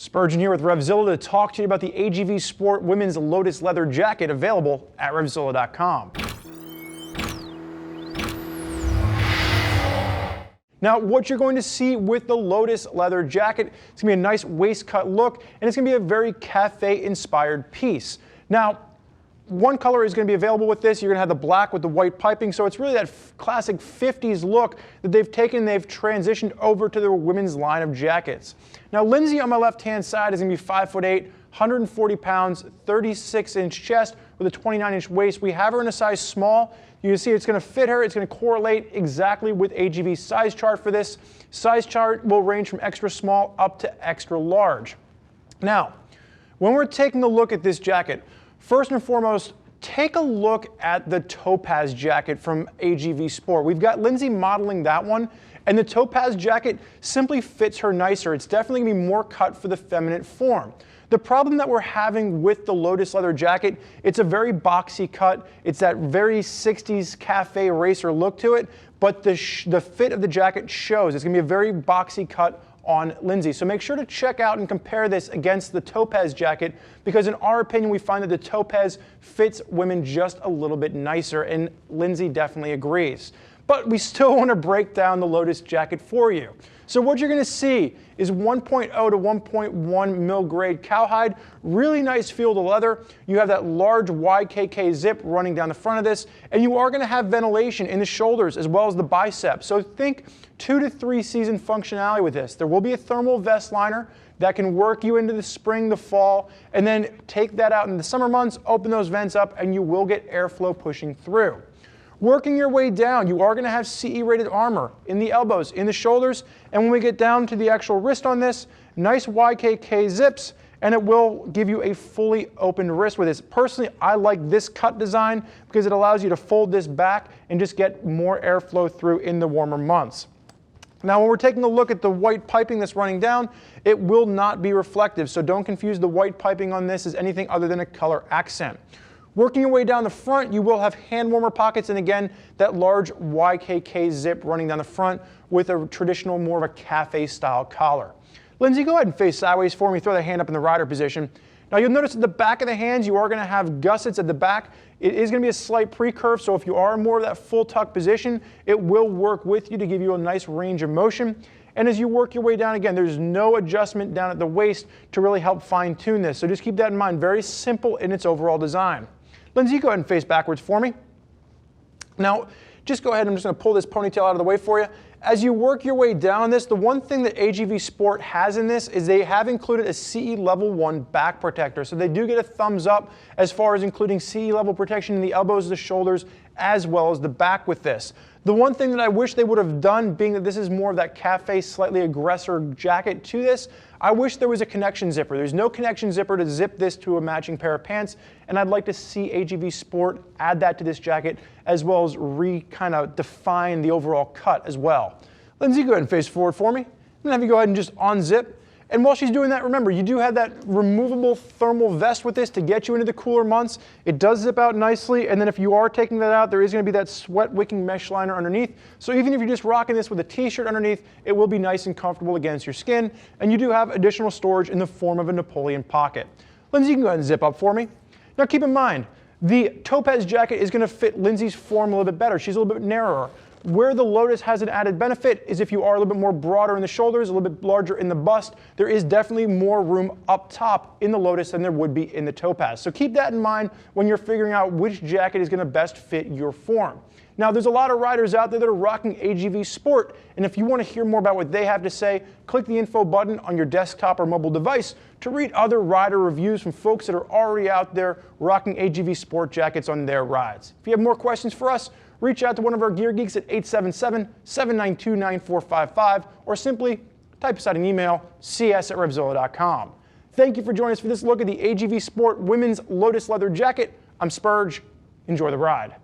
Spurgeon here with RevZilla to talk to you about the AGV Sport Women's Lotus Leather Jacket, available at RevZilla.com. Now, what you're going to see with the Lotus Leather Jacket, it's going to be a nice waistcut look, and it's going to be a very cafe-inspired piece. Now, one color is going to be available with this. You're going to have the black with the white piping, so it's really that classic 50s look that they've taken, they've transitioned over to their women's line of jackets. Now, Lindsay on my left-hand side is going to be 5'8", 140 pounds, 36-inch chest with a 29-inch waist. We have her in a size small. You can see it's going to fit her. It's going to correlate exactly with AGV's size chart for this. Size chart will range from extra small up to extra large. Now, when we're taking a look at this jacket, first and foremost, take a look at the Topaz jacket from AGV Sport. We've got Lindsay modeling that one, and the Topaz jacket simply fits her nicer. It's definitely going to be more cut for the feminine form. The problem that we're having with the Lotus Leather Jacket, it's a very boxy cut. It's that very 60s cafe racer look to it, but the fit of the jacket shows. It's going to be a very boxy cut on Lindsay. So make sure to check out and compare this against the Topaz jacket, because in our opinion, we find that the Topaz fits women just a little bit nicer, and Lindsay definitely agrees. But we still want to break down the Lotus jacket for you. So what you're going to see is 1.0 to 1.1 mil grade cowhide, really nice feel to leather. You have that large YKK zip running down the front of this, and you are going to have ventilation in the shoulders as well as the biceps. So think 2 to 3 season functionality with this. There will be a thermal vest liner that can work you into the spring, the fall, and then take that out in the summer months, open those vents up, and you will get airflow pushing through. Working your way down, you are going to have CE rated armor in the elbows, in the shoulders, and when we get down to the actual wrist on this, nice YKK zips, and it will give you a fully open wrist with this. Personally, I like this cut design because it allows you to fold this back and just get more airflow through in the warmer months. Now, when we're taking a look at the white piping that's running down, it will not be reflective, so don't confuse the white piping on this as anything other than a color accent. Working your way down the front, you will have hand warmer pockets, and again, that large YKK zip running down the front with a traditional, more of a cafe style collar. Lindsay, go ahead and face sideways for me. Throw the hand up in the rider position. Now you'll notice at the back of the hands, you are going to have gussets at the back. It is going to be a slight pre-curve, so if you are more of that full tuck position, it will work with you to give you a nice range of motion. And as you work your way down, again, there's no adjustment down at the waist to really help fine tune this. So just keep that in mind. Very simple in its overall design. Lindsay, go ahead and face backwards for me. Now, just go ahead, I'm just going to pull this ponytail out of the way for you. As you work your way down this, the one thing that AGV Sport has in this is they have included a CE Level 1 back protector. So they do get a thumbs up as far as including CE level protection in the elbows, the shoulders, as well as the back with this. The one thing that I wish they would have done, being that this is more of that cafe, slightly aggressor jacket to this, I wish there was a connection zipper. There's no connection zipper to zip this to a matching pair of pants, and I'd like to see AGV Sport add that to this jacket, as well as kind of define the overall cut as well. Lindsay, go ahead and face forward for me. I'm gonna have you go ahead and just unzip. And while she's doing that, remember, you do have that removable thermal vest with this to get you into the cooler months. It does zip out nicely, and then if you are taking that out, there is going to be that sweat wicking mesh liner underneath. So even if you're just rocking this with a t-shirt underneath, it will be nice and comfortable against your skin, and you do have additional storage in the form of a Napoleon pocket. Lindsay, you can go ahead and zip up for me. Now keep in mind, the Topaz jacket is going to fit Lindsay's form a little bit better. She's a little bit narrower. Where the Lotus has an added benefit is if you are a little bit more broader in the shoulders, a little bit larger in the bust, there is definitely more room up top in the Lotus than there would be in the Topaz. So keep that in mind when you're figuring out which jacket is going to best fit your form. Now, there's a lot of riders out there that are rocking AGV Sport, and if you want to hear more about what they have to say, click the info button on your desktop or mobile device to read other rider reviews from folks that are already out there rocking AGV Sport jackets on their rides. If you have more questions for us, reach out to one of our gear geeks at 877-792-9455, or simply type us out an email, cs@revzilla.com. Thank you for joining us for this look at the AGV Sport Women's Lotus Leather Jacket. I'm Spurge. Enjoy the ride.